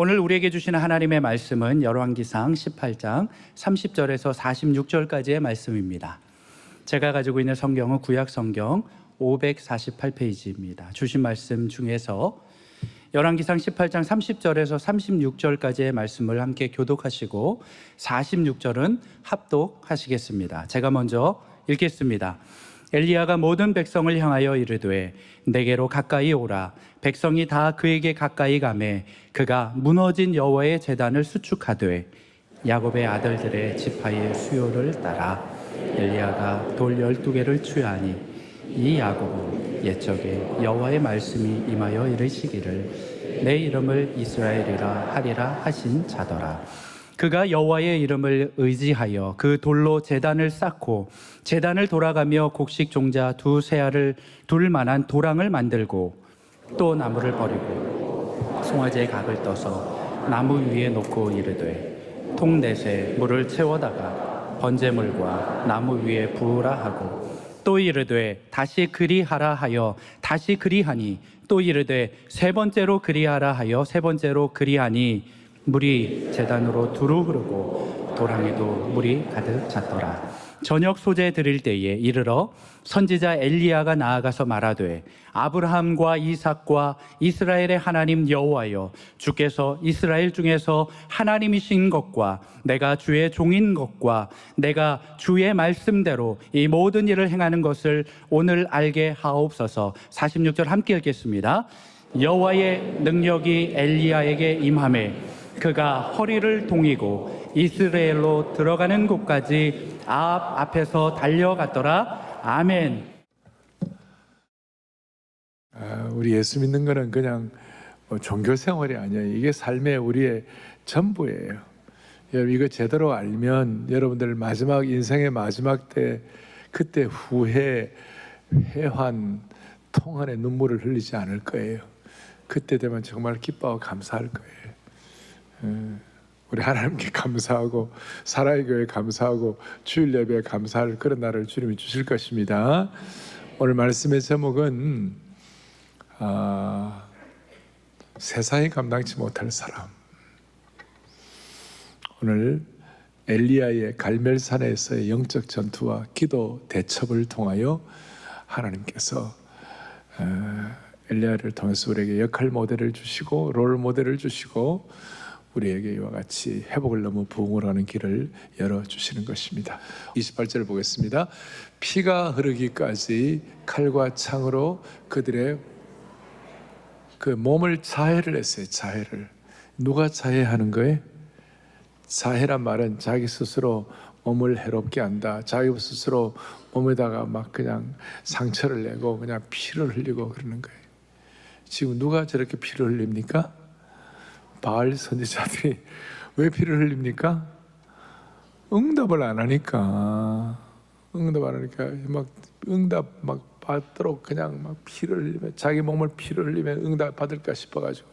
오늘 우리에게 주시는 하나님의 말씀은 열왕기상 18장 30절에서 46절까지의 말씀입니다. 제가 가지고 있는 성경은 구약 성경 548페이지입니다. 주신 말씀 중에서 열왕기상 18장 30절에서 36절까지의 말씀을 함께 교독하시고 46절은 합독하시겠습니다. 제가 먼저 읽겠습니다. 엘리야가 모든 백성을 향하여 이르되 내게로 가까이 오라. 백성이 다 그에게 가까이 가매 그가 무너진 여호와의 제단을 수축하되 야곱의 아들들의 지파의 수요를 따라 엘리야가 돌 12개를 취하니 이 야곱은 옛적에 여호와의 말씀이 임하여 이르시기를 내 이름을 이스라엘이라 하리라 하신 자더라. 그가 여호와의 이름을 의지하여 그 돌로 제단을 쌓고 제단을 돌아가며 곡식 종자 두세 알을 둘 만한 도랑을 만들고 또 나무를 버리고 송아지의 각을 떠서 나무 위에 놓고 이르되 통넷에 물을 채워다가 번제물과 나무 위에 부으라 하고 또 이르되 다시 그리하라 하여 다시 그리하니 또 이르되 세 번째로 그리하라 하여 세 번째로 그리하니 물이 제단으로 두루 흐르고 도랑에도 물이 가득 찼더라. 저녁 소재 드릴 때에 이르러 선지자 엘리야가 나아가서 말하되 아브라함과 이삭과 이스라엘의 하나님 여호와여, 주께서 이스라엘 중에서 하나님이신 것과 내가 주의 종인 것과 내가 주의 말씀대로 이 모든 일을 행하는 것을 오늘 알게 하옵소서. 46절 함께 읽겠습니다. 여호와의 능력이 엘리야에게 임하매 그가 허리를 동이고 이스라엘로 들어가는 곳까지 앞에서 달려갔더라. 아멘. 우리 예수 믿는 거는 그냥 종교 생활이 아니에요. 이게 삶의 우리의 전부예요. 여러분 이거 제대로 알면 여러분들 마지막 인생의 마지막 때 그때 후회, 회환, 통한의 눈물을 흘리지 않을 거예요. 그때 되면 정말 기뻐하고 감사할 거예요. 우리 하나님께 감사하고 사랑의 교회에 감사하고 주일 예배에 감사할 그런 날을 주님이 주실 것입니다. 오늘 말씀의 제목은 세상이 감당치 못할 사람. 오늘 엘리야의 갈멜산에서의 영적 전투와 기도 대첩을 통하여 하나님께서 엘리야를 통해서 우리에게 역할 모델을 주시고 롤 모델을 주시고 우리에게 이와 같이 회복을 넘어 부흥을 하는 길을 열어주시는 것입니다. 28절을 보겠습니다. 피가 흐르기까지 칼과 창으로 그들의 그 몸을 자해를 했어요. 자해를. 누가 자해하는 거예요? 자해란 말은 자기 스스로 몸을 해롭게 한다. 자기 스스로 몸에다가 막 그냥 상처를 내고 그냥 피를 흘리고 그러는 거예요. 지금 누가 저렇게 피를 흘립니까? 바알 선지자들이 왜 피를 흘립니까? 응답을 안 하니까. 막 응답 막 받도록 그냥 막 피를 흘리면 자기 몸을 피를 흘리면 응답 받을까 싶어가지고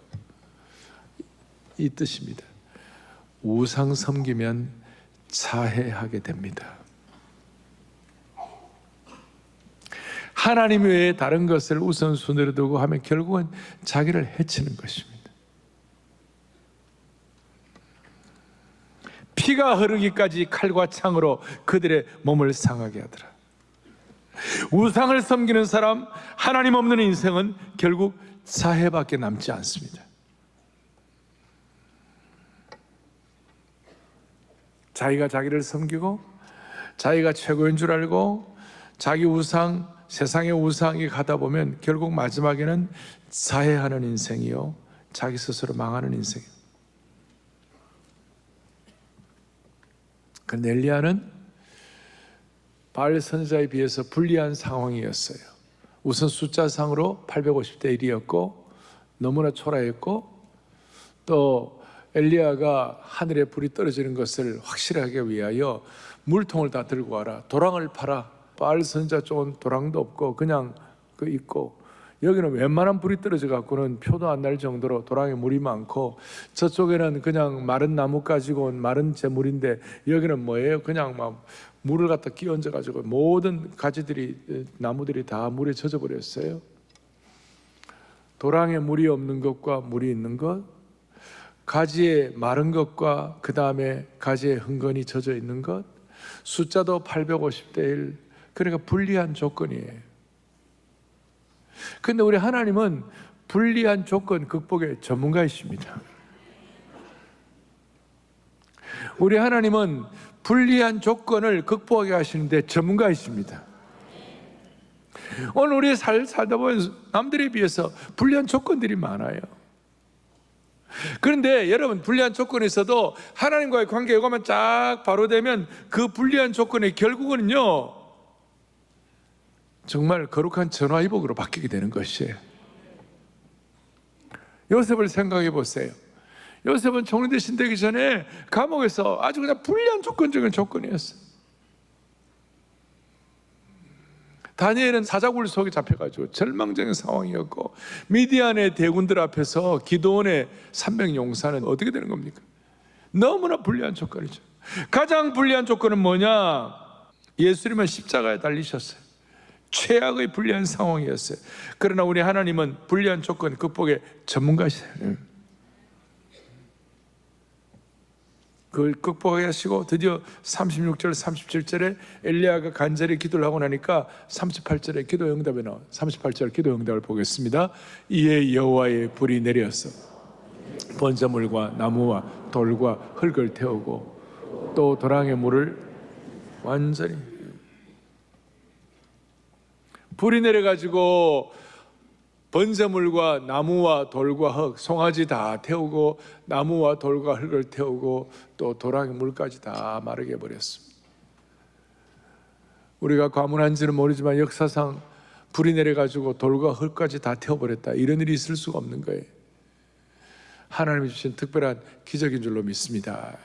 이 뜻입니다. 우상 섬기면 자해하게 됩니다. 하나님 외에 다른 것을 우선순위로 두고 하면 결국은 자기를 해치는 것입니다. 피가 흐르기까지 칼과 창으로 그들의 몸을 상하게 하더라. 우상을 섬기는 사람, 하나님 없는 인생은 결국 자해밖에 남지 않습니다. 자기가 자기를 섬기고 자기가 최고인 줄 알고 자기 우상, 세상의 우상이 가다 보면 결국 마지막에는 자해하는 인생이요, 자기 스스로 망하는 인생이에요. 그런데 엘리야는 바알 선지자에 비해서 불리한 상황이었어요. 우선 숫자상으로 850대 1이었고 너무나 초라했고, 또 엘리야가 하늘에 불이 떨어지는 것을 확실하게 위하여 물통을 다 들고 와라, 도랑을 파라. 바알 선지자 쪽은 도랑도 없고 그냥 그 있고, 여기는 웬만한 불이 떨어져 갖고는 표도 안 날 정도로 도랑에 물이 많고, 저쪽에는 그냥 마른 나무 가지고 온 마른 재물인데 여기는 뭐예요? 그냥 막 물을 갖다 끼얹어 가지고 모든 가지들이, 나무들이 다 물에 젖어 버렸어요. 도랑에 물이 없는 것과 물이 있는 것, 가지에 마른 것과 그 다음에 가지에 흥건히 젖어 있는 것, 숫자도 850대 1. 그러니까 불리한 조건이에요. 근데 우리 하나님은 불리한 조건 극복의 전문가이십니다. 우리 하나님은 불리한 조건을 극복하게 하시는데 전문가이십니다. 오늘 우리 살다 보면 남들에 비해서 불리한 조건들이 많아요. 그런데 여러분, 불리한 조건이 있어도 하나님과의 관계가 이거만 쫙 바로 되면 그 불리한 조건의 결국은요, 정말 거룩한 전화위복으로 바뀌게 되는 것이에요. 요셉을 생각해 보세요. 요셉은 총리 대신 되기 전에 감옥에서 아주 그냥 불리한 조건적인 조건이었어요. 다니엘은 사자굴 속에 잡혀가지고 절망적인 상황이었고, 미디안의 대군들 앞에서 기드온의 300 용사는 어떻게 되는 겁니까? 너무나 불리한 조건이죠. 가장 불리한 조건은 뭐냐? 예수님은 십자가에 달리셨어요. 최악의 불리한 상황이었어요. 그러나 우리 하나님은 불리한 조건 극복의 전문가시세요. 그걸 극복하게 하시고 드디어 36절 37절에 엘리야가 간절히 기도를 하고 나니까 38절에 기도 응답이 나와요. 38절 기도 응답을 보겠습니다. 이에 여호와의 불이 내려서 번제물과 나무와 돌과 흙을 태우고 또 도랑의 물을 완전히, 불이 내려가지고 번제물과 나무와 돌과 흙, 송아지 다 태우고 나무와 돌과 흙을 태우고 또 도랑의 물까지 다 마르게 해버렸습니다. 우리가 과문한지는 모르지만 역사상 불이 내려가지고 돌과 흙까지 다 태워버렸다, 이런 일이 있을 수가 없는 거예요. 하나님이 주신 특별한 기적인 줄로 믿습니다.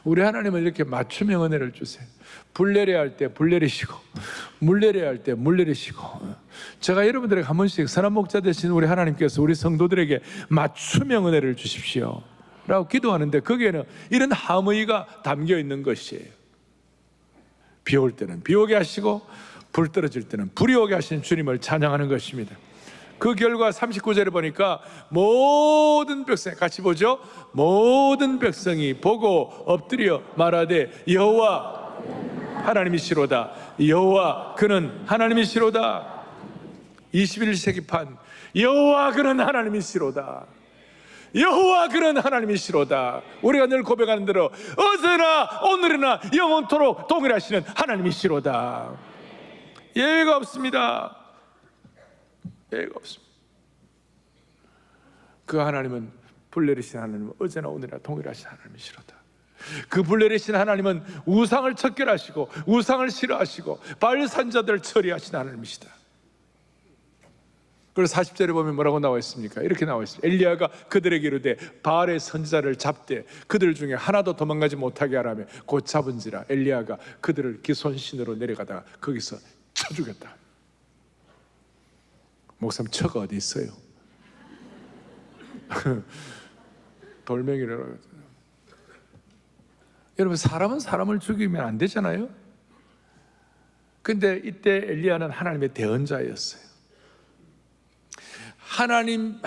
우리 하나님은 이렇게 맞춤형 은혜를 주세요. 불 내려야 할 때 불 내리시고, 물 내려야 할 때 물 내리시고. 제가 여러분들에게 한 번씩 선한 목자 되신 우리 하나님께서 우리 성도들에게 맞춤형 은혜를 주십시오 라고 기도하는데, 거기에는 이런 함의가 담겨 있는 것이에요. 비 올 때는 비 오게 하시고, 불 떨어질 때는 불이 오게 하시는 주님을 찬양하는 것입니다. 그 결과 39절에 보니까 모든 백성, 같이 보죠. 모든 백성이 보고 엎드려 말하되 여호와 하나님이시로다. 여호와 그는 하나님이시로다. 21세기판 여호와 그는 하나님이시로다. 여호와 그는 하나님이시로다. 우리가 늘 고백하는 대로 어제나 오늘이나 영원토록 동일하시는 하나님이시로다. 예외가 없습니다. 예외가 없습니다. 그 하나님은 불 내리신 하나님은 어제나 오늘이나 동일하신 하나님이시로다. 그 불 내리신 하나님은 우상을 척결하시고 우상을 싫어하시고 바알 선지자들을 처리하신 하나님이시다. 그래서 40절에 보면 뭐라고 나와 있습니까? 이렇게 나와 있습니다. 엘리야가 그들에게 이르되 바알의 선지자를 잡되 그들 중에 하나도 도망가지 못하게 하라며 곧 잡은지라 엘리야가 그들을 기손신으로 내려가다가 거기서 쳐 죽였다. 목사님, 처가 어디 있어요? 돌멩이라고. 여러분, 사람은 사람을 죽이면 안 되잖아요. 근데 이때 엘리야는 하나님의 대언자였어요. 하나님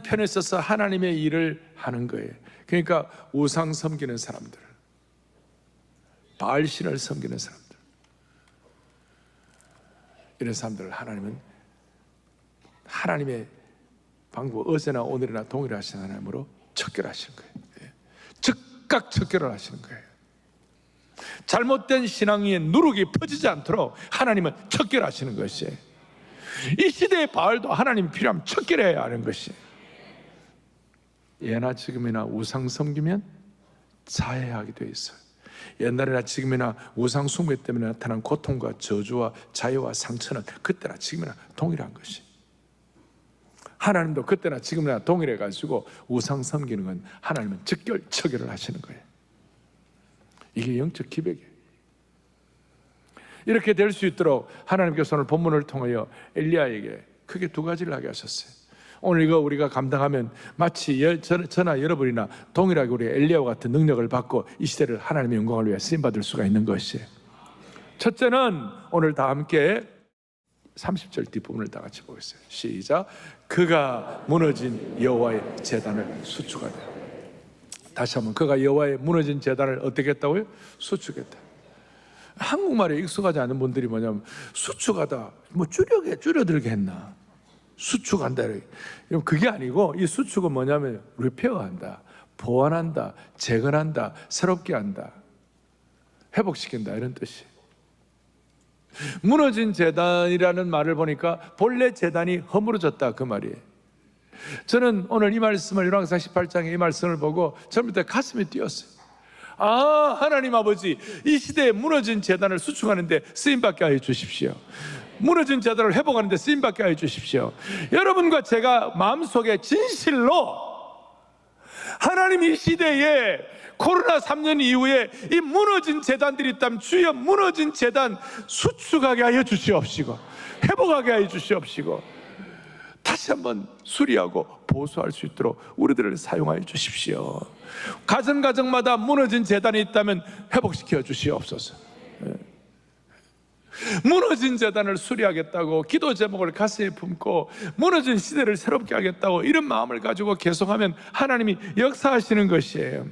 편에 서서 하나님의 일을 하는 거예요. 그러니까 우상 섬기는 사람들, 바알신을 섬기는 사람들, 이런 사람들을 하나님은 하나님의 방법, 어제나 오늘이나 동일하신 하나님으로 척결하시는 거예요. 즉각 척결을 하시는 거예요. 잘못된 신앙 위에 누룩이 퍼지지 않도록 하나님은 척결하시는 것이에요. 이 시대의 바알도 하나님이 필요하면 척결해야 하는 것이에요. 예나 지금이나 우상 섬기면 자해하게 되어 있어요. 옛날이나 지금이나 우상 숭배 때문에 나타난 고통과 저주와 자유와 상처는 그때나 지금이나 동일한 것이. 하나님도 그때나 지금이나 동일해 가지고 우상 섬기는 건 하나님은 즉결 처결을 하시는 거예요. 이게 영적 기백이에요. 이렇게 될 수 있도록 하나님께서 오늘 본문을 통하여 엘리야에게 크게 두 가지를 하게 하셨어요. 오늘 이거 우리가 감당하면 마치 저나 여러분이나 동일하게 우리 엘리야와 같은 능력을 받고 이 시대를 하나님의 영광을 위해 쓰임받을 수가 있는 것이에요. 첫째는 오늘 다 함께 30절 뒷부분을 다 같이 보겠어요. 시작. 그가 무너진 여호와의 제단을 수축하되. 다시 한번, 그가 여호와의 무너진 제단을 어떻게 했다고요? 수축했다. 한국말에 익숙하지 않은 분들이 뭐냐면 수축하다, 뭐 줄여들게 했나? 수축한다. 여러분, 그게 아니고 이 수축은 뭐냐면 리페어한다, 보완한다, 재건한다, 새롭게 한다, 회복시킨다, 이런 뜻이. 무너진 제단이라는 말을 보니까 본래 제단이 허물어졌다, 그 말이에요. 저는 오늘 이 말씀을, 열왕기상 18장의 이 말씀을 보고 처음부터 가슴이 뛰었어요. 아, 하나님 아버지, 이 시대에 무너진 제단을 수축하는데 쓰임받게 하여 주십시오. 무너진 제단을 회복하는데 쓰임받게 하여 주십시오. 여러분과 제가 마음속에 진실로 하나님 이 시대에 코로나 3년 이후에 이 무너진 제단들이 있다면 주여 무너진 제단 수축하게 하여 주시옵시고 회복하게 하여 주시옵시고 다시 한번 수리하고 보수할 수 있도록 우리들을 사용하여 주십시오. 가정마다 무너진 제단이 있다면 회복시켜 주시옵소서. 무너진 제단을 수리하겠다고 기도 제목을 가슴에 품고 무너진 시대를 새롭게 하겠다고 이런 마음을 가지고 계속하면 하나님이 역사하시는 것이에요.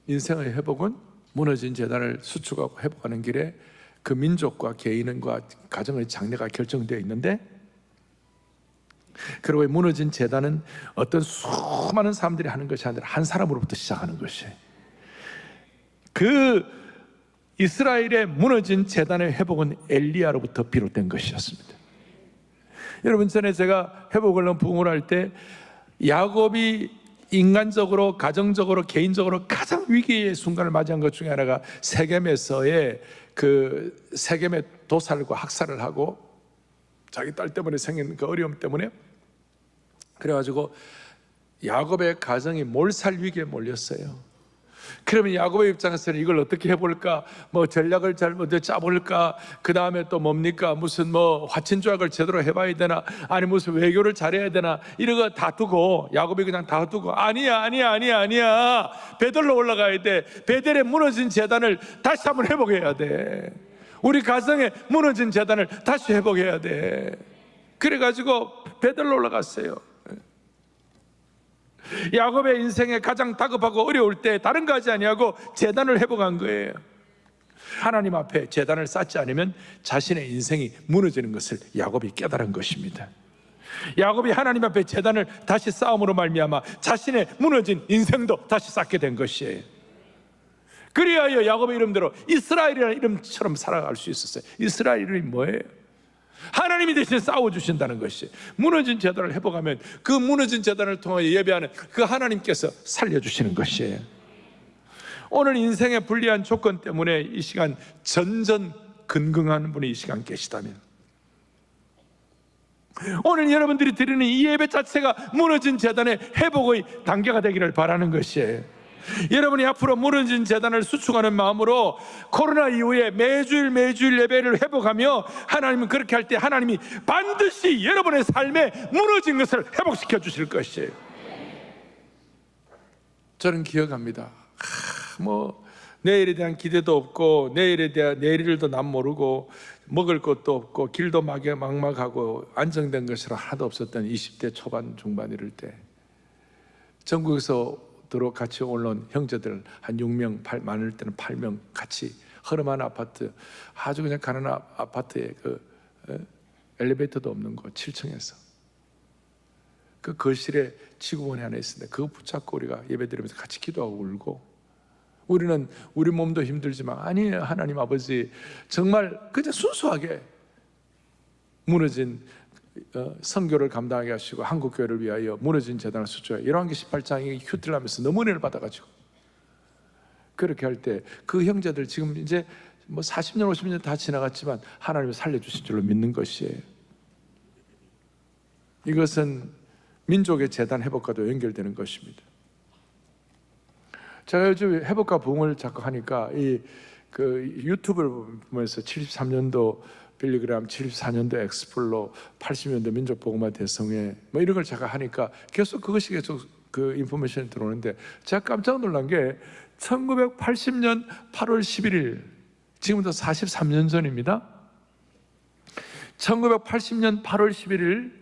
인생의 회복은 무너진 제단을 수축하고 회복하는 길에 그 민족과 개인과 가정의 장래가 결정되어 있는데, 그리고 무너진 제단은 어떤 수많은 사람들이 하는 것이 아니라 한 사람으로부터 시작하는 것이에요. 그 이스라엘의 무너진 제단의 회복은 엘리야로부터 비롯된 것이었습니다. 여러분, 전에 제가 회복을 넘 부흥을 할 때 야곱이 인간적으로, 가정적으로, 개인적으로 가장 위기의 순간을 맞이한 것 중에 하나가 세겜에서의 그 세겜의 도살과 학살을 하고 자기 딸 때문에 생긴 그 어려움 때문에, 그래가지고 야곱의 가정이 몰살 위기에 몰렸어요. 그러면 야곱의 입장에서는 이걸 어떻게 해볼까, 뭐 전략을 잘 먼저 짜볼까, 그 다음에 또 뭡니까, 무슨 뭐 화친조약을 제대로 해봐야 되나, 아니 무슨 외교를 잘해야 되나, 이런 거 다 두고 야곱이 그냥 다 두고 아니야 베들로 올라가야 돼. 베델에 무너진 제단을 다시 한번 회복해야 돼. 우리 가정에 무너진 제단을 다시 회복해야 돼. 그래가지고 베들로 올라갔어요. 야곱의 인생에 가장 다급하고 어려울 때 다른 거 하지 아니하고 제단을 회복한 거예요. 하나님 앞에 제단을 쌓지 않으면 자신의 인생이 무너지는 것을 야곱이 깨달은 것입니다. 야곱이 하나님 앞에 제단을 다시 쌓음으로 말미암아 자신의 무너진 인생도 다시 쌓게 된 것이에요. 그리하여 야곱의 이름대로 이스라엘이라는 이름처럼 살아갈 수 있었어요. 이스라엘 이름이 뭐예요? 하나님이 대신 싸워주신다는 것이. 무너진 제단을 회복하면 그 무너진 제단을 통하여 예배하는 그 하나님께서 살려주시는 것이에요. 오늘 인생의 불리한 조건 때문에 이 시간 전전긍긍하는 분이 이 시간 계시다면, 오늘 여러분들이 드리는 이 예배 자체가 무너진 제단의 회복의 단계가 되기를 바라는 것이에요. 여러분이 앞으로 무너진 제단을 수축하는 마음으로 코로나 이후에 매주일 예배를 회복하며, 하나님은 그렇게 할 때 하나님이 반드시 여러분의 삶에 무너진 것을 회복시켜 주실 것이에요. 저는 기억합니다. 뭐 내일에 대한 기대도 없고 내일도 난 모르고 먹을 것도 없고 길도 막막하고 안정된 것이 하나도 없었던 20대 초반 중반 이럴 때 전국에서 같이 올라온 형제들 한 6명, 많을 때는 8명 같이 허름한 아파트, 아주 그냥 가난한 아파트에 엘리베이터도 없는 곳 7층에서 그 거실에 지구본이 하나 있었는데 그거 붙잡고 우리가 예배드리면서 같이 기도하고 울고, 우리는 우리 몸도 힘들지만 아니에요, 하나님 아버지 정말 그냥 순수하게 무너진 선교를 감당하게 하시고 한국교회를 위하여 무너진 제단을 수축하여, 열왕기 18장이 휴트를 하면서 너무 은혜를 받아가지고 그렇게 할 때 그 형제들 지금 이제 뭐 40년 50년 다 지나갔지만 하나님이 살려주신 줄로 믿는 것이에요. 이것은 민족의 제단 회복과도 연결되는 것입니다. 제가 요즘 회복과 부흥을 자꾸 하니까 그 유튜브를 보면서 73년도 빌리그람, 74년도 엑스플로, 80년도 민족복음화 대성회 뭐 이런 걸 제가 하니까 계속 그것이 계속 그 인포메이션이 들어오는데, 제가 깜짝 놀란 게 1980년 8월 11일, 지금부터 43년 전입니다. 1980년 8월 11일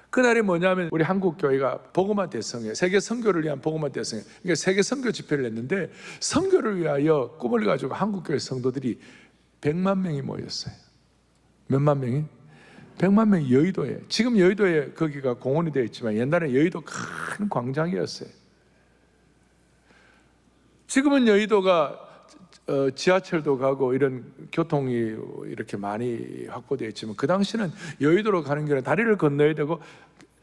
그날이 뭐냐면 우리 한국교회가 복음화 대성회, 세계 선교를 위한 복음화 대성회, 그러니까 세계 선교 집회를 했는데 선교를 위하여 꿈을 가지고 한국교회 성도들이 100만 명이 모였어요. 몇만 명이? 100만 명이 여의도에. 지금 여의도에 거기가 공원이 되어 있지만 옛날에 여의도 큰 광장이었어요. 지금은 여의도가 지하철도 가고 이런 교통이 이렇게 많이 확보되어 있지만 그 당시는 여의도로 가는 길은 다리를 건너야 되고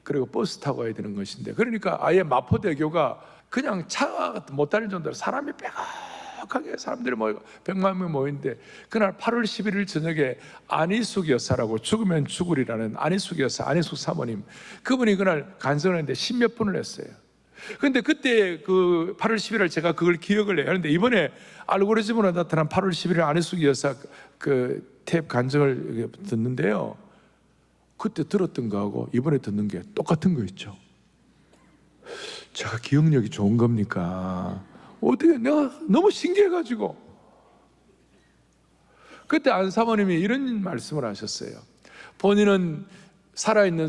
그리고 버스 타고 가야 되는 것인데, 그러니까 아예 마포대교가 그냥 차가 못 다닐 정도로 사람이 빽하게 사람들이 모이고 100만 명 모이는데, 그날 8월 11일 저녁에 안희숙 여사라고 죽으면 죽으리라는 안희숙 여사, 안희숙 사모님, 그분이 그날 간증을 했는데 10몇 분을 했어요. 근데 그때 그 8월 11일 제가 그걸 기억을 해요. 그런데 이번에 알고리즘으로 나타난 8월 11일 안희숙 여사 그 탭 간증을 듣는데요, 그때 들었던 거하고 이번에 듣는 게 똑같은 거 있죠. 제가 기억력이 좋은 겁니까? 어떻게, 내가 너무 신기해가지고. 그때 안 사모님이 이런 말씀을 하셨어요. 본인은 살아있는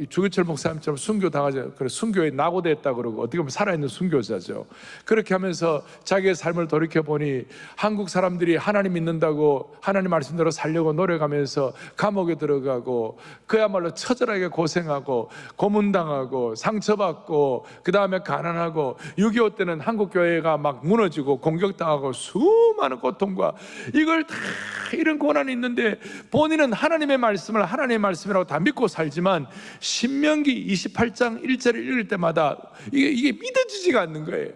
주기철 목사님처럼 순교 당하지, 그래 순교에 낙오됐다 그러고 어떻게 보면 살아있는 순교자죠. 그렇게 하면서 자기의 삶을 돌이켜 보니 한국 사람들이 하나님 믿는다고 하나님 말씀대로 살려고 노력하면서 감옥에 들어가고 그야말로 처절하게 고생하고 고문당하고 상처받고 그 다음에 가난하고 6.25 때는 한국 교회가 막 무너지고 공격당하고 수많은 고통과 이걸 다 이런 고난이 있는데 본인은 하나님의 말씀을 하나님의 말씀이라고 다 믿고 살지만 신명기 28장 1절을 읽을 때마다 이게 믿어지지가 않는 거예요.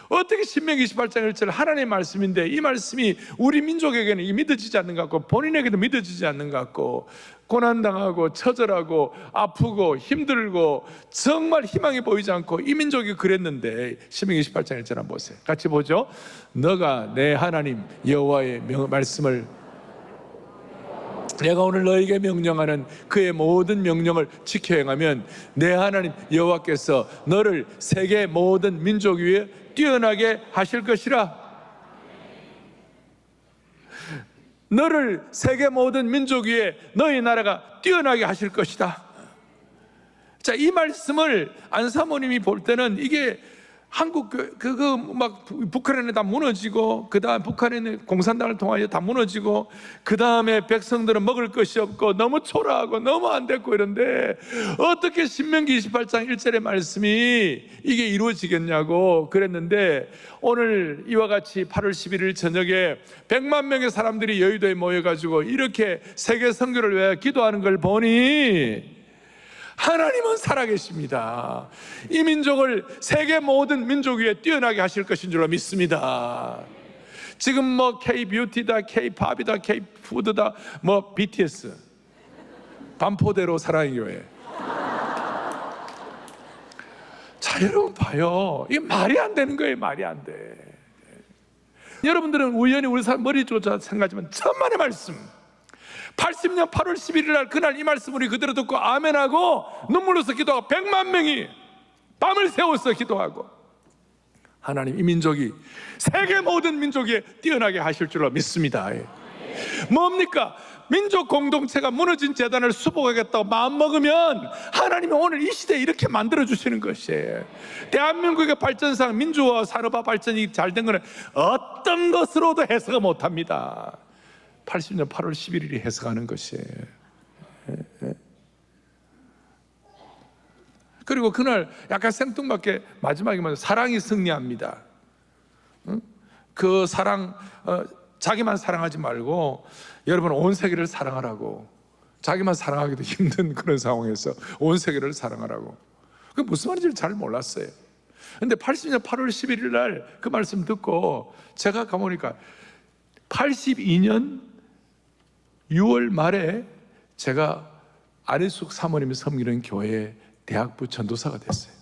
어떻게 신명기 28장 1절 하나님의 말씀인데 이 말씀이 우리 민족에게는 믿어지지 않는 것 같고 본인에게도 믿어지지 않는 것 같고 고난당하고 처절하고 아프고 힘들고 정말 희망이 보이지 않고 이 민족이 그랬는데, 신명기 28장 1절 한번 보세요. 같이 보죠. 너가 내 하나님 여호와의 말씀을 내가 오늘 너에게 명령하는 그의 모든 명령을 지켜 행하면 내 하나님 여호와께서 너를 세계 모든 민족 위에 뛰어나게 하실 것이라. 너를 세계 모든 민족 위에 너희 나라가 뛰어나게 하실 것이다. 자, 이 말씀을 안 사모님이 볼 때는 이게 한국 그거 막 북한에는 다 무너지고 그 다음 북한에는 공산당을 통하여 다 무너지고 그 다음에 백성들은 먹을 것이 없고 너무 초라하고 너무 안 됐고 이런데 어떻게 신명기 28장 1절의 말씀이 이게 이루어지겠냐고 그랬는데, 오늘 이와 같이 8월 11일 저녁에 100만 명의 사람들이 여의도에 모여가지고 이렇게 세계 선교를 위해 기도하는 걸 보니 하나님은 살아계십니다. 이 민족을 세계 모든 민족 위에 뛰어나게 하실 것인 줄로 믿습니다. 지금 뭐 K-뷰티다, K-팝이다, K-푸드다, 뭐 BTS, 반포대로 사랑의 교회. 자, 여러분 봐요. 이게 말이 안 되는 거예요. 말이 안 돼. 여러분들은 우연히 우리 사람 머리 조자 생각하지만 천만의 말씀, 80년 8월 11일 날 그날 이 말씀 우리 그대로 듣고 아멘하고 눈물로서 기도하고 100만 명이 밤을 새워서 기도하고 하나님 이 민족이 세계 모든 민족에 뛰어나게 하실 줄로 믿습니다. 뭡니까? 민족 공동체가 무너진 재단을 수복하겠다고 마음먹으면 하나님이 오늘 이 시대에 이렇게 만들어주시는 것이에요. 대한민국의 발전상 민주화 산업화 발전이 잘 된 것은 어떤 것으로도 해석을 못합니다. 80년 8월 11일이 해석하는 것이에요. 그리고 그날 약간 생뚱맞게 마지막에 뭐냐, 사랑이 승리합니다. 그 사랑, 자기만 사랑하지 말고 여러분 온 세계를 사랑하라고. 자기만 사랑하기도 힘든 그런 상황에서 온 세계를 사랑하라고. 그게 무슨 말인지 잘 몰랐어요. 근데 80년 8월 11일 날 그 말씀 듣고 제가 가보니까 82년 6월 말에 제가 안희숙 사모님이 섬기는 교회에 대학부 전도사가 됐어요.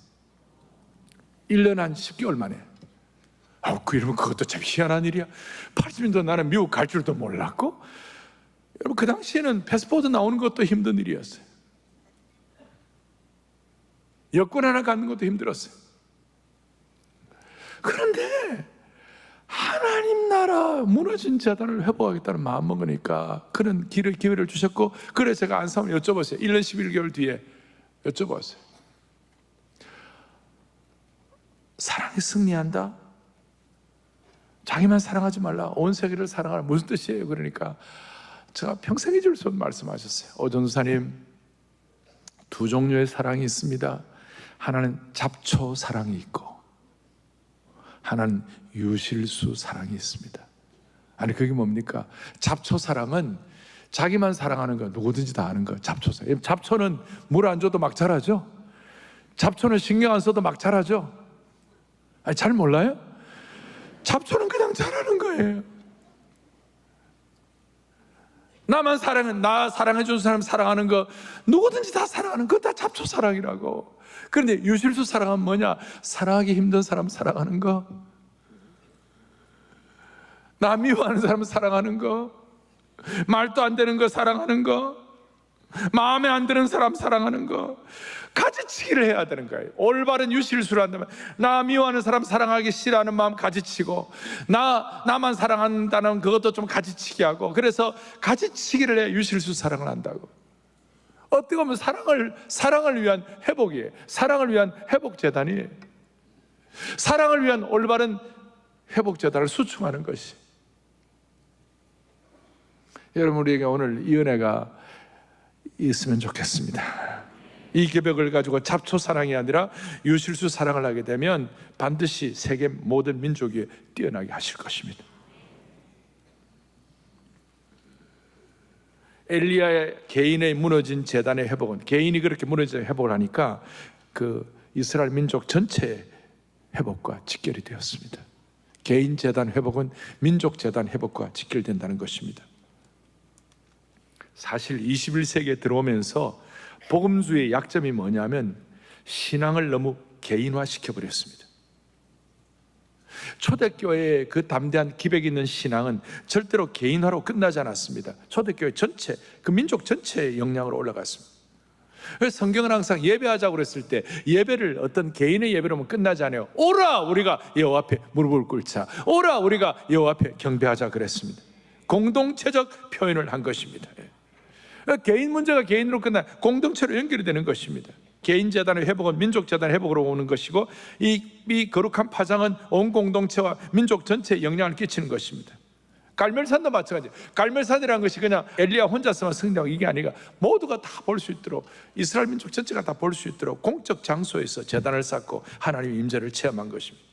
1년 한 10개월 만에. 이러면 그것도 참 희한한 일이야. 80년도 나는 미국 갈 줄도 몰랐고, 여러분 그 당시에는 패스포드 나오는 것도 힘든 일이었어요. 여권 하나 갖는 것도 힘들었어요. 그런데 하나님 나라 무너진 재단을 회복하겠다는 마음 먹으니까 그런 기회를 주셨고, 그래서 제가 안사모님 여쭤봤어요. 1년 11개월 뒤에 여쭤봤어요. 사랑이 승리한다? 자기만 사랑하지 말라, 온 세계를 사랑하라, 무슨 뜻이에요? 그러니까 제가 평생 잊을 수 없는 말씀하셨어요. 오전도사님, 두 종류의 사랑이 있습니다. 하나는 잡초 사랑이 있고 하나는 유실수 사랑이 있습니다. 아니, 그게 뭡니까? 잡초 사랑은 자기만 사랑하는 거, 누구든지 다 아는 거. 잡초 사랑. 잡초는 물 안 줘도 막 자라죠. 잡초는 신경 안 써도 막 자라죠. 아니, 잘 몰라요? 잡초는 그냥 자라는 거예요. 나만 사랑은, 나 사랑해준 사람 사랑하는 거, 누구든지 다 사랑하는 거, 다 잡초 사랑이라고. 그런데 유실수 사랑은 뭐냐? 사랑하기 힘든 사람 사랑하는 거, 나 미워하는 사람 사랑하는 거, 말도 안 되는 거 사랑하는 거, 마음에 안 드는 사람 사랑하는 거, 가지치기를 해야 되는 거예요. 올바른 유실수를 한다면, 나 미워하는 사람 사랑하기 싫어하는 마음 가지치고, 나만 사랑한다는 그것도 좀 가지치기 하고, 그래서 가지치기를 해야 유실수 사랑을 한다고. 어떻게 보면 사랑을 위한 회복이에요. 사랑을 위한 회복재단이에요. 사랑을 위한 올바른 회복재단을 수충하는 것이. 여러분, 우리에게 오늘 이 은혜가 있으면 좋겠습니다. 이 개벽을 가지고 잡초 사랑이 아니라 유실수 사랑을 하게 되면 반드시 세계 모든 민족이 뛰어나게 하실 것입니다. 엘리야의 개인의 무너진 재단의 회복은, 개인이 그렇게 무너진 회복을 하니까 그 이스라엘 민족 전체의 회복과 직결이 되었습니다. 개인 재단 회복은 민족 재단 회복과 직결된다는 것입니다. 사실 21세기에 들어오면서 복음주의의 약점이 뭐냐면 신앙을 너무 개인화시켜 버렸습니다. 초대교회의 그 담대한 기백 있는 신앙은 절대로 개인화로 끝나지 않았습니다. 초대교회 전체, 그 민족 전체의 역량으로 올라갔습니다. 그래서 성경은 항상 예배하자고 그랬을 때 예배를 어떤 개인의 예배로만 끝나지 않아요. 오라 우리가 여호와 앞에 무릎을 꿇자, 오라 우리가 여호와 앞에 경배하자 그랬습니다. 공동체적 표현을 한 것입니다. 개인 문제가 개인으로 끝나 공동체로 연결이 되는 것입니다. 개인 재단의 회복은 민족 재단의 회복으로 오는 것이고, 이 거룩한 파장은 온 공동체와 민족 전체에 영향을 끼치는 것입니다. 갈멜산도 마찬가지예요. 갈멜산이라는 것이 그냥 엘리야 혼자서만 승리하고 이게 아니라 모두가 다 볼 수 있도록, 이스라엘 민족 전체가 다 볼 수 있도록 공적 장소에서 재단을 쌓고 하나님의 임재를 체험한 것입니다.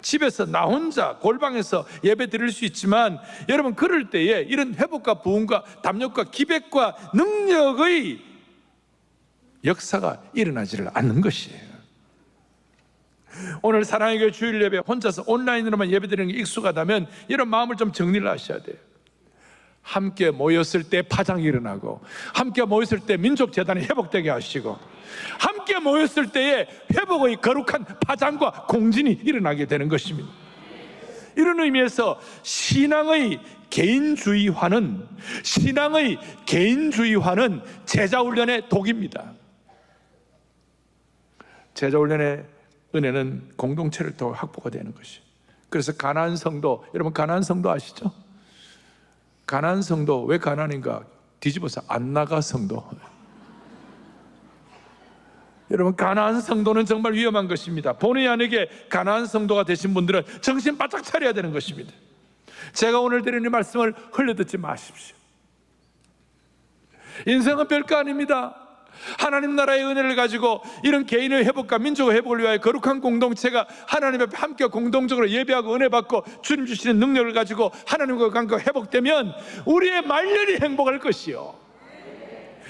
집에서 나 혼자 골방에서 예배 드릴 수 있지만, 여러분 그럴 때에 이런 회복과 부흥과 담력과 기백과 능력의 역사가 일어나지를 않는 것이에요. 오늘 사랑의 교회 주일 예배 혼자서 온라인으로만 예배 드리는 게 익숙하다면 이런 마음을 좀 정리를 하셔야 돼요. 함께 모였을 때 파장이 일어나고, 함께 모였을 때 민족 재단이 회복되게 하시고, 함께 모였을 때에 회복의 거룩한 파장과 공진이 일어나게 되는 것입니다. 이런 의미에서 신앙의 개인주의화는 제자훈련의 독입니다. 제자훈련의 은혜는 공동체를 더 확보가 되는 것이. 그래서 가나안 성도, 여러분 가나안 성도 아시죠? 가나안 성도 왜 가나안인가? 뒤집어서 안 나가 성도. 여러분 가나안 성도는 정말 위험한 것입니다. 본의 아니게 가나안 성도가 되신 분들은 정신 바짝 차려야 되는 것입니다. 제가 오늘 드리는 말씀을 흘려듣지 마십시오. 인생은 별거 아닙니다. 하나님 나라의 은혜를 가지고 이런 개인의 회복과 민족의 회복을 위하여 거룩한 공동체가 하나님 앞에 함께 공동적으로 예배하고 은혜 받고 주님 주시는 능력을 가지고 하나님과 관계가 회복되면 우리의 말년이 행복할 것이요,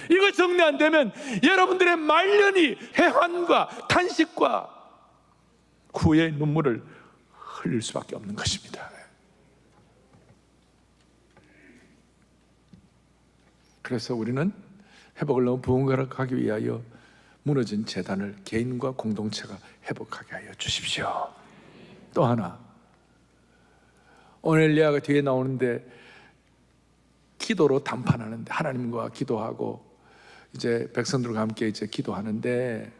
이거 정리 안 되면 여러분들의 말년이 회환과 탄식과 후회의 눈물을 흘릴 수밖에 없는 것입니다. 그래서 우리는 회복을 너무 부흥하기 위하여 무너진 재단을 개인과 공동체가 회복하게 하여 주십시오. 또 하나, 오늘 엘리야가 뒤에 나오는데 기도로 담판하는데, 하나님과 기도하고 이제 백성들과 함께 이제 기도하는데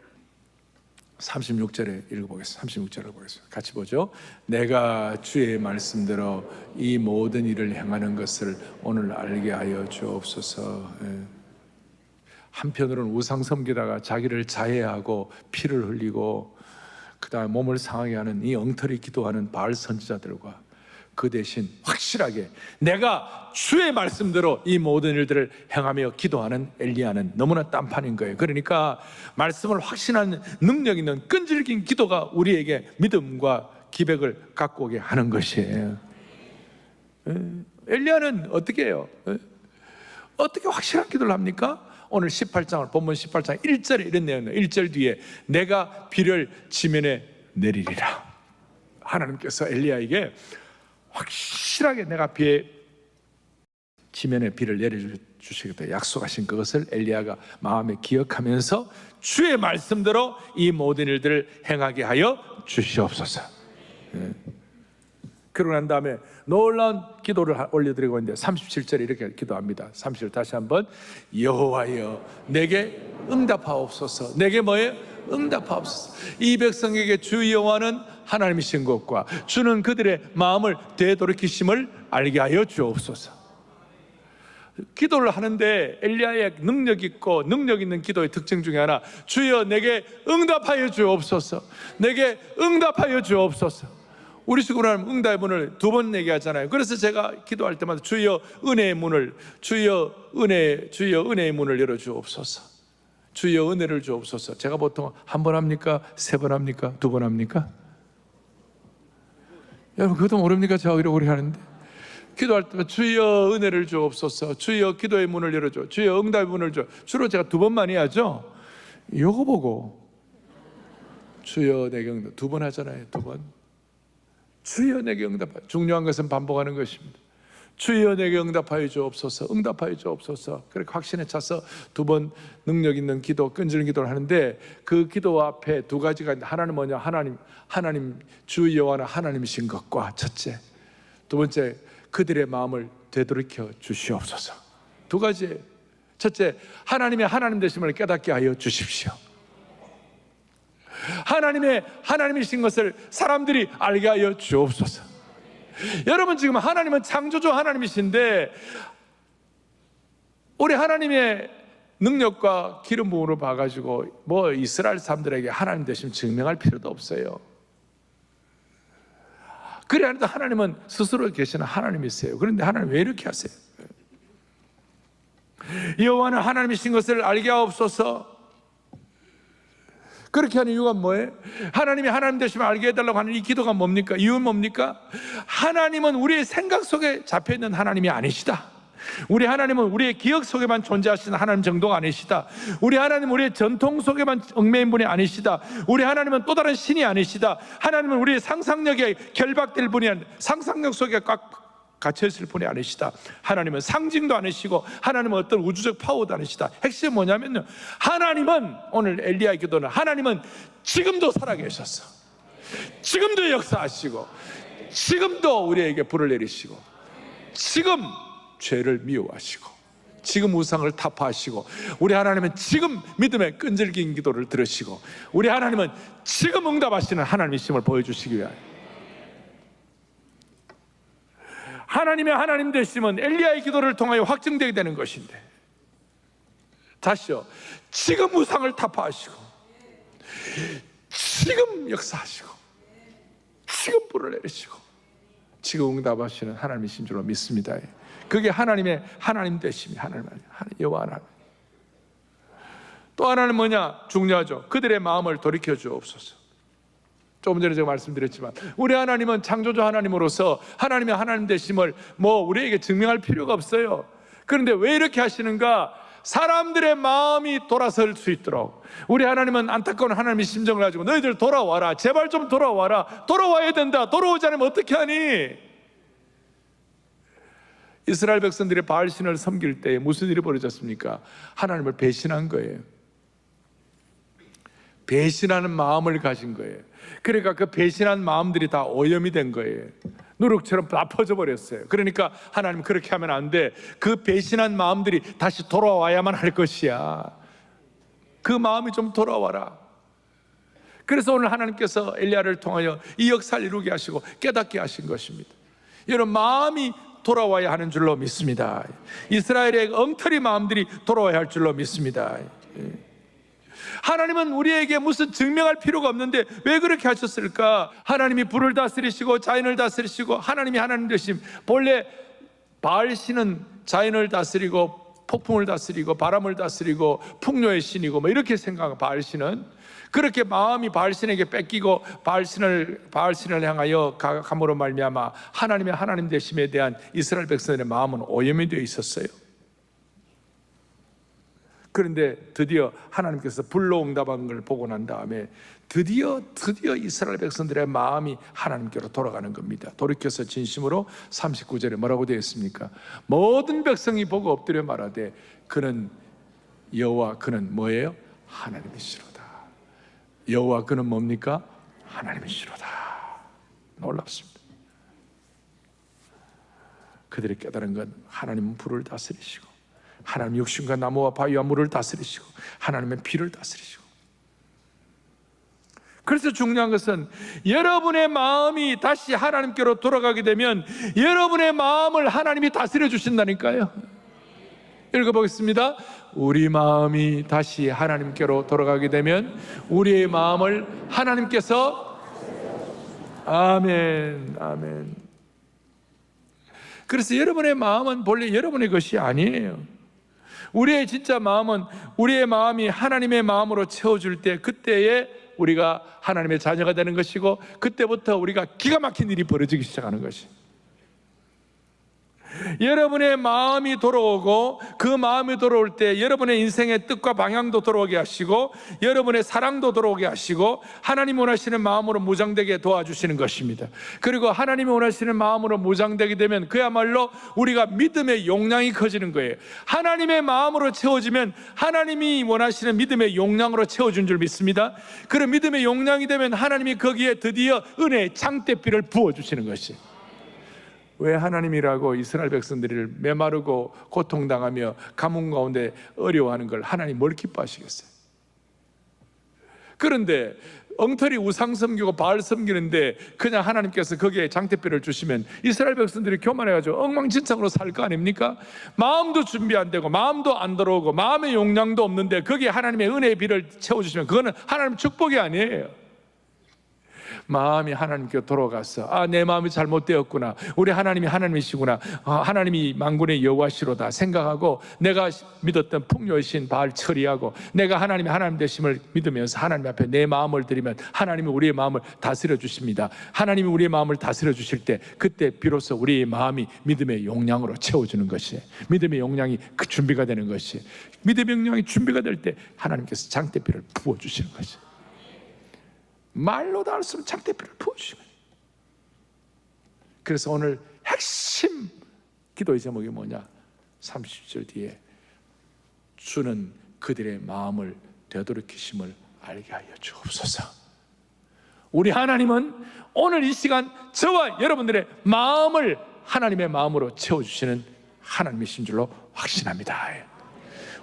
36절에 읽어보겠습니다. 36절을 보겠습니다. 같이 보죠. 내가 주의 말씀대로 이 모든 일을 행하는 것을 오늘 알게 하여 주옵소서. 한편으로는 우상 섬기다가 자기를 자해하고 피를 흘리고 그 다음에 몸을 상하게 하는 이 엉터리 기도하는 바알 선지자들과 그 대신 확실하게 내가 주의 말씀대로 이 모든 일들을 행하며 기도하는 엘리야는 너무나 딴판인 거예요. 그러니까 말씀을 확신하는 능력 있는 끈질긴 기도가 우리에게 믿음과 기백을 갖고 오게 하는 것이에요. 엘리야는 어떻게 해요? 어떻게 확실한 기도를 합니까? 오늘 18장을 본문 18장 1절에 이런 내용이에요. 1절 뒤에 내가 비를 지면에 내리리라. 하나님께서 엘리야에게 확실하게 내가 지면에 비를 내려주시겠다 약속하신 그것을 엘리야가 마음에 기억하면서 주의 말씀대로 이 모든 일들을 행하게 하여 주시옵소서. 그러고 난 다음에 놀라운 기도를 올려드리고 있는데 37절에 이렇게 기도합니다. 37절 다시 한번 여호와여 내게 응답하옵소서. 내게 뭐예요? 응답하옵소서. 이 백성에게 주 여호와는 하나님이신 것과 주는 그들의 마음을 되돌이키심을 알게 하여 주옵소서. 기도를 하는데 엘리야의 능력 있고 능력 있는 기도의 특징 중에 하나, 주여 내게 응답하여 주옵소서. 내게 응답하여 주옵소서. 우리 식으로 하면 응답의 문을 두 번 얘기하잖아요. 그래서 제가 기도할 때마다 주여 은혜의 문을, 주여 은혜의 문을 열어 주옵소서. 주여 은혜를 주옵소서. 제가 보통 한 번 합니까? 세 번 합니까? 두 번 합니까? 여러분 그것도 모릅니까? 제가 이렇게 하는데 기도할 때 주여 은혜를 주옵소서. 주여 기도의 문을 열어줘. 주여 응답의 문을 줘. 주로 제가 두 번만 해야죠. 이거 보고 주여 내게 응답 두 번 하잖아요. 두 번. 주여 내게 응답하여. 중요한 것은 반복하는 것입니다. 주여 내게 응답하여 주옵소서. 응답하여 주옵소서. 그렇게 확신에 차서 두 번 능력 있는 기도, 끈질긴 기도를 하는데 그 기도 앞에 두 가지가 있는데 하나는 뭐냐? 하나님 주 여호와는 하나님이신 것과 첫째, 두 번째 그들의 마음을 되돌이켜 주시옵소서. 두 가지. 첫째, 하나님의 하나님 되심을 깨닫게 하여 주십시오. 하나님의 하나님이신 것을 사람들이 알게 하여 주옵소서. 여러분 지금 하나님은 창조주 하나님이신데 우리 하나님의 능력과 기름 부음으로 봐가지고 뭐 이스라엘 사람들에게 하나님 되심 증명할 필요도 없어요. 그래 하는데 하나님은 스스로 계시는 하나님이세요. 그런데 하나님 왜 이렇게 하세요? 여호와는 하나님이신 것을 알게 하옵소서. 그렇게 하는 이유가 뭐예요? 하나님이 하나님 되시면 알게 해달라고 하는 이 기도가 뭡니까? 이유는 뭡니까? 하나님은 우리의 생각 속에 잡혀있는 하나님이 아니시다. 우리 하나님은 우리의 기억 속에만 존재하시는 하나님 정도가 아니시다. 우리 하나님은 우리의 전통 속에만 얽매인 분이 아니시다. 우리 하나님은 또 다른 신이 아니시다. 하나님은 우리의 상상력에 결박될 분이 아니라 상상력 속에 꽉 갇혀있을 분이 아니시다. 하나님은 상징도 아니시고 하나님은 어떤 우주적 파워도 아니시다. 핵심은 뭐냐면요, 하나님은, 오늘 엘리야의 기도는 하나님은 지금도 살아계셨어. 지금도 역사하시고 지금도 우리에게 불을 내리시고 지금 죄를 미워하시고 지금 우상을 타파하시고 우리 하나님은 지금 믿음의 끈질긴 기도를 들으시고 우리 하나님은 지금 응답하시는 하나님이심을 보여주시기 위하여 하나님의 하나님 되심은 엘리야의 기도를 통하여 확증되게 되는 것인데, 다시요, 지금 우상을 타파하시고 지금 역사하시고 지금 불을 내리시고 지금 응답하시는 하나님이신 줄로 믿습니다. 그게 하나님의 하나님 되심이 하나님 여호와 하나님. 또 하나는 뭐냐? 중요하죠. 그들의 마음을 돌이켜 주옵소서. 조금 전에 제가 말씀드렸지만 우리 하나님은 창조주 하나님으로서 하나님의 하나님 되심을 우리에게 증명할 필요가 없어요. 그런데 왜 이렇게 하시는가? 사람들의 마음이 돌아설 수 있도록. 우리 하나님은 안타까운 하나님의 심정을 가지고 너희들 돌아와라, 제발 좀 돌아와라, 돌아와야 된다, 돌아오지 않으면 어떻게 하니? 이스라엘 백성들이 바알신을 섬길 때 무슨 일이 벌어졌습니까? 하나님을 배신한 거예요. 배신하는 마음을 가진 거예요. 그러니까 그 배신한 마음들이 다 오염이 된 거예요. 누룩처럼 다 퍼져버렸어요. 그러니까 하나님 그렇게 하면 안 돼. 그 배신한 마음들이 다시 돌아와야만 할 것이야. 그 마음이 좀 돌아와라. 그래서 오늘 하나님께서 엘리야를 통하여 이 역사를 이루게 하시고 깨닫게 하신 것입니다. 여러분, 마음이 돌아와야 하는 줄로 믿습니다. 이스라엘의 엉터리 마음들이 돌아와야 할 줄로 믿습니다. 하나님은 우리에게 무슨 증명할 필요가 없는데 왜 그렇게 하셨을까? 하나님이 불을 다스리시고 자연을 다스리시고 하나님이 하나님 되심. 본래 바알신은 자연을 다스리고 폭풍을 다스리고 바람을 다스리고 풍요의 신이고 뭐 이렇게 생각하고, 바알신은 그렇게 마음이 바알신에게 뺏기고 바알신을 향하여 감으로 말미암아 하나님의 하나님 되심에 대한 이스라엘 백성들의 마음은 오염이 되어 있었어요. 그런데 드디어 하나님께서 불로 응답한 걸 보고 난 다음에 드디어 이스라엘 백성들의 마음이 하나님께로 돌아가는 겁니다. 돌이켜서 진심으로 39절에 뭐라고 되어 있습니까? 모든 백성이 보고 엎드려 말하되 그는 여호와 그는 뭐예요? 하나님이시로다. 여호와 그는 뭡니까? 하나님이시로다. 놀랍습니다. 그들이 깨달은 건 하나님은 불을 다스리시고 하나님 육신과 나무와 바위와 물을 다스리시고 하나님은 피를 다스리시고. 그래서 중요한 것은 여러분의 마음이 다시 하나님께로 돌아가게 되면 여러분의 마음을 하나님이 다스려 주신다니까요. 읽어보겠습니다. 우리 마음이 다시 하나님께로 돌아가게 되면 우리의 마음을 하나님께서, 아멘, 아멘. 그래서 여러분의 마음은 본래 여러분의 것이 아니에요. 우리의 진짜 마음은 우리의 마음이 하나님의 마음으로 채워줄 때 그때에 우리가 하나님의 자녀가 되는 것이고 그때부터 우리가 기가 막힌 일이 벌어지기 시작하는 것이. 여러분의 마음이 돌아오고 그 마음이 돌아올 때 여러분의 인생의 뜻과 방향도 돌아오게 하시고 여러분의 사랑도 돌아오게 하시고 하나님 원하시는 마음으로 무장되게 도와주시는 것입니다. 그리고 하나님이 원하시는 마음으로 무장되게 되면 그야말로 우리가 믿음의 용량이 커지는 거예요. 하나님의 마음으로 채워지면 하나님이 원하시는 믿음의 용량으로 채워준 줄 믿습니다. 그런 믿음의 용량이 되면 하나님이 거기에 드디어 은혜의 창대비를 부어주시는 것이. 왜 하나님이라고 이스라엘 백성들을 메마르고 고통당하며 가뭄 가운데 어려워하는 걸 하나님 뭘 기뻐하시겠어요? 그런데 엉터리 우상 섬기고 바알 섬기는데 그냥 하나님께서 거기에 장대비를 주시면 이스라엘 백성들이 교만해가지고 엉망진창으로 살 거 아닙니까? 마음도 준비 안 되고 마음도 안 들어오고 마음의 용량도 없는데 거기에 하나님의 은혜의 비를 채워주시면 그거는 하나님 축복이 아니에요. 마음이 하나님께 돌아가서 내 마음이 잘못되었구나, 우리 하나님이 하나님이시구나, 하나님이 만군의 여호와시로다 생각하고 내가 믿었던 풍요의 신 바알 처리하고 내가 하나님이 하나님 되심을 믿으면서 하나님 앞에 내 마음을 드리면 하나님이 우리의 마음을 다스려 주십니다. 하나님이 우리의 마음을 다스려 주실 때 그때 비로소 우리의 마음이 믿음의 용량으로 채워주는 것이, 믿음의 용량이 그 준비가 되는 것이, 믿음의 용량이 준비가 될 때 하나님께서 장대비를 부어주시는 것이, 말로도 할 수 없는 장대비를 부어주시면. 그래서 오늘 핵심 기도의 제목이 뭐냐? 30절 뒤에 주는 그들의 마음을 되돌이키심을 알게 하여 주옵소서. 우리 하나님은 오늘 이 시간 저와 여러분들의 마음을 하나님의 마음으로 채워주시는 하나님이신 줄로 확신합니다.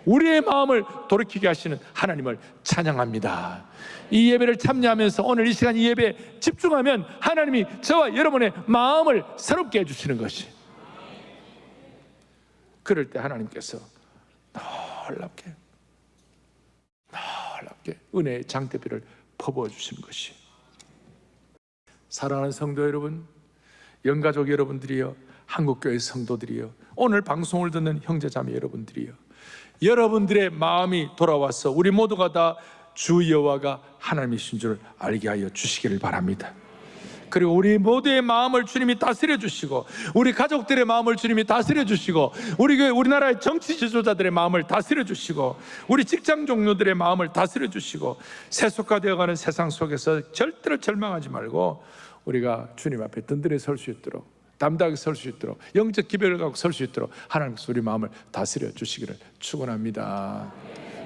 우리의 마음을 돌이키게 하시는 하나님을 찬양합니다. 이 예배를 참여하면서 오늘 이 시간 이 예배에 집중하면 하나님이 저와 여러분의 마음을 새롭게 해주시는 것이, 그럴 때 하나님께서 놀랍게 은혜의 장대비를 퍼부어 주시는 것이. 사랑하는 성도 여러분, 영가족 여러분들이여, 한국교회 성도들이여, 오늘 방송을 듣는 형제자매 여러분들이여, 여러분들의 마음이 돌아와서 우리 모두가 다 주 여호와가 하나님이신 줄 알게 하여 주시기를 바랍니다. 그리고 우리 모두의 마음을 주님이 다스려 주시고 우리 가족들의 마음을 주님이 다스려 주시고 우리나라의 정치 지도자들의 마음을 다스려 주시고 우리 직장 동료들의 마음을 다스려 주시고 세속화되어가는 세상 속에서 절대로 절망하지 말고 우리가 주님 앞에 든든히 설 수 있도록, 담대하게 설 수 있도록, 영적 기별을 갖고 설 수 있도록 하나님께서 우리 마음을 다스려 주시기를 축원합니다.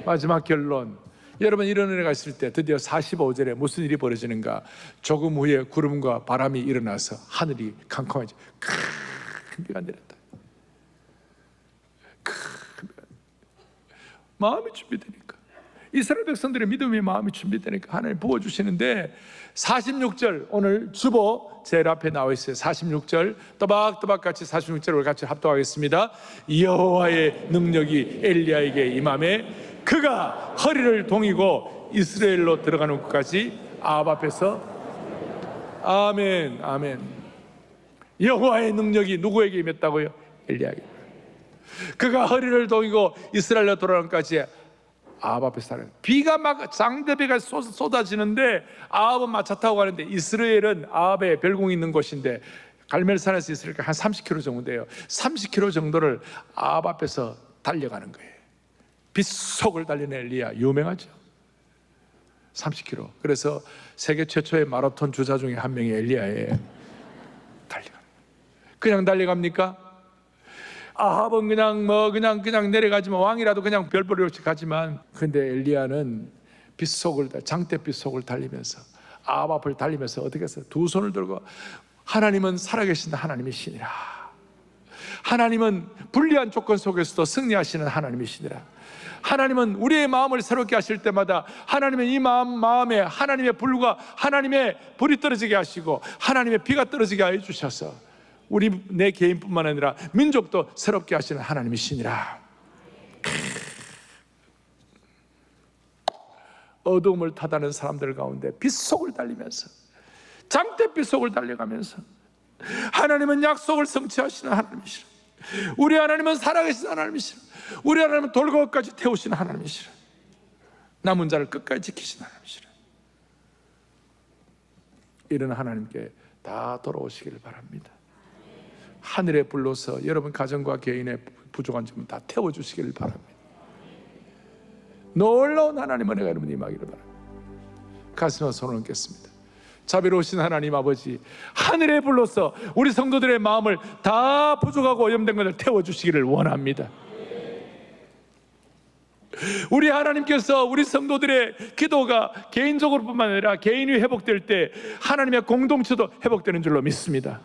마지막 결론, 여러분 이런 은혜가 있을 때 드디어 45절에 무슨 일이 벌어지는가? 조금 후에 구름과 바람이 일어나서 하늘이 캄캄해져 큰 비가 내렸다. 큰 비가. 마음이 준비되니까 이스라엘 백성들의 믿음의 마음이 준비되니까 하나님 부어주시는데 46절 오늘 주보 제일 앞에 나와 있어요. 46절 또박또박 같이 46절을 같이 합독하겠습니다. 여호와의 능력이 엘리야에게 임하매 그가 허리를 동이고 이스라엘로 들어가는 곳까지 아합 앞에서 아멘 아멘. 여호와의 능력이 누구에게 임했다고요? 엘리야에게. 그가 허리를 동이고 이스라엘로 돌아가는 곳까지 아합 앞에 사는 비가 막 장대비가 쏟아지는데 아합은 마차 타고 가는데 이스라엘은 아합에 별궁이 있는 곳인데 갈멜산에서 있으니까 한 30km 정도 돼요. 30km 정도를 아합 앞에서 달려가는 거예요. 빗속을 달리는 엘리야 유명하죠. 30km. 그래서 세계 최초의 마라톤 주자 중에 한 명이 엘리야예요. 그냥 달려갑니까? 아합은 그냥 내려가지만 왕이라도 그냥 별벌이 없이 가지만 근데 엘리야는 빗속을 장대빛 속을 달리면서 아합 앞을 달리면서 어떻게 했어요? 두 손을 들고 하나님은 살아계신 하나님이시니라. 하나님은 불리한 조건 속에서도 승리하시는 하나님이시니라. 하나님은 우리의 마음을 새롭게 하실 때마다 하나님은 이 마음에 하나님의 불과 하나님의 불이 떨어지게 하시고 하나님의 비가 떨어지게 하여 주셔서 우리 내 개인뿐만 아니라 민족도 새롭게 하시는 하나님이시니라. 어두움을 타다는 사람들 가운데 빗속을 달리면서 장대빛 속을 달려가면서 하나님은 약속을 성취하시는 하나님이시라. 우리 하나님은 살아계신 하나님이시라. 우리 하나님은 돌고까지 태우시는 하나님이시라. 남은 자를 끝까지 지키시는 하나님이시라. 이런 하나님께 다 돌아오시기를 바랍니다. 하늘에 불러서 여러분 가정과 개인의 부족한 점은 다 태워주시기를 바랍니다. 놀라운 하나님 은혜가 여러분 임하기를 바랍니다. 가슴에 손을 얹겠습니다. 자비로우신 하나님 아버지, 하늘에 불러서 우리 성도들의 마음을 다 부족하고 오염된 것을 태워주시기를 원합니다. 우리 하나님께서 우리 성도들의 기도가 개인적으로 뿐만 아니라 개인이 회복될 때 하나님의 공동체도 회복되는 줄로 믿습니다.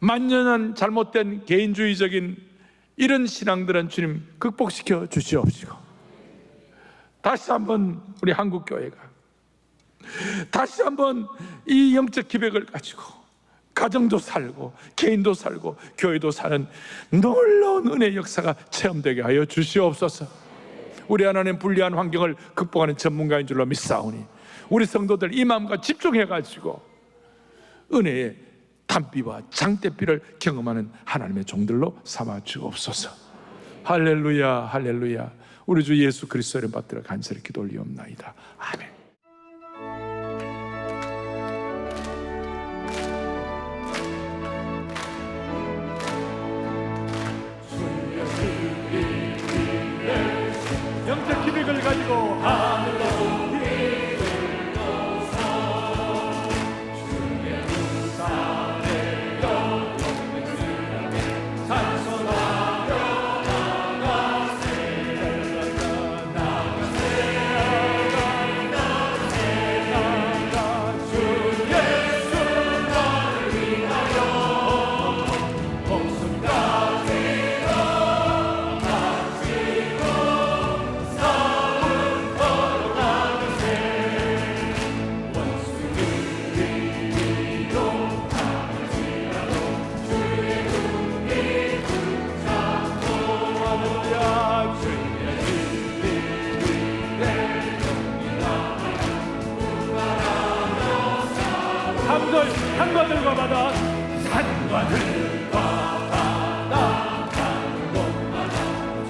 만연한 잘못된 개인주의적인 이런 신앙들은 주님 극복시켜 주시옵시고 다시 한번 우리 한국교회가 다시 한번 이 영적 기백을 가지고 가정도 살고 개인도 살고 교회도 사는 놀라운 은혜의 역사가 체험되게 하여 주시옵소서. 우리 하나님 불리한 환경을 극복하는 전문가인 줄로 믿사오니 우리 성도들 이 마음과 집중해가지고 은혜의 단비와 장대비를 경험하는 하나님의 종들로 삼아 주옵소서. 할렐루야 할렐루야. 우리 주 예수 그리스도의 이름 받들어 간절히 기도 올리옵나이다. 아멘. 영적 기백을 가지고 하늘로 산과들과 바다 산과들과 바다 산곳마다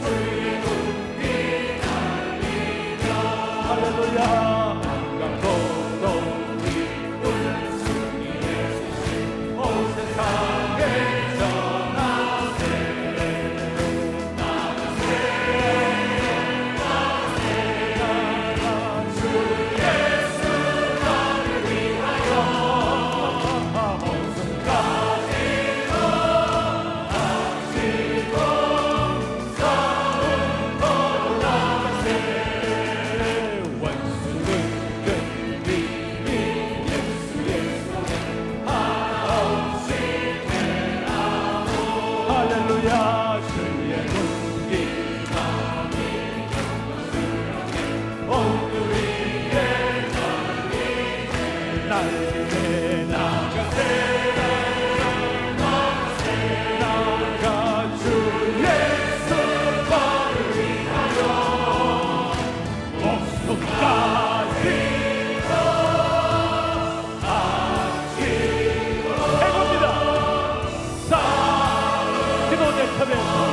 주의 눈이 달리며 할렐루야. 강도도 기쁨 승리의 소식 온 세상에 전하세. 나가세 나가세 주 예수 나를 위하여 나에게 나가세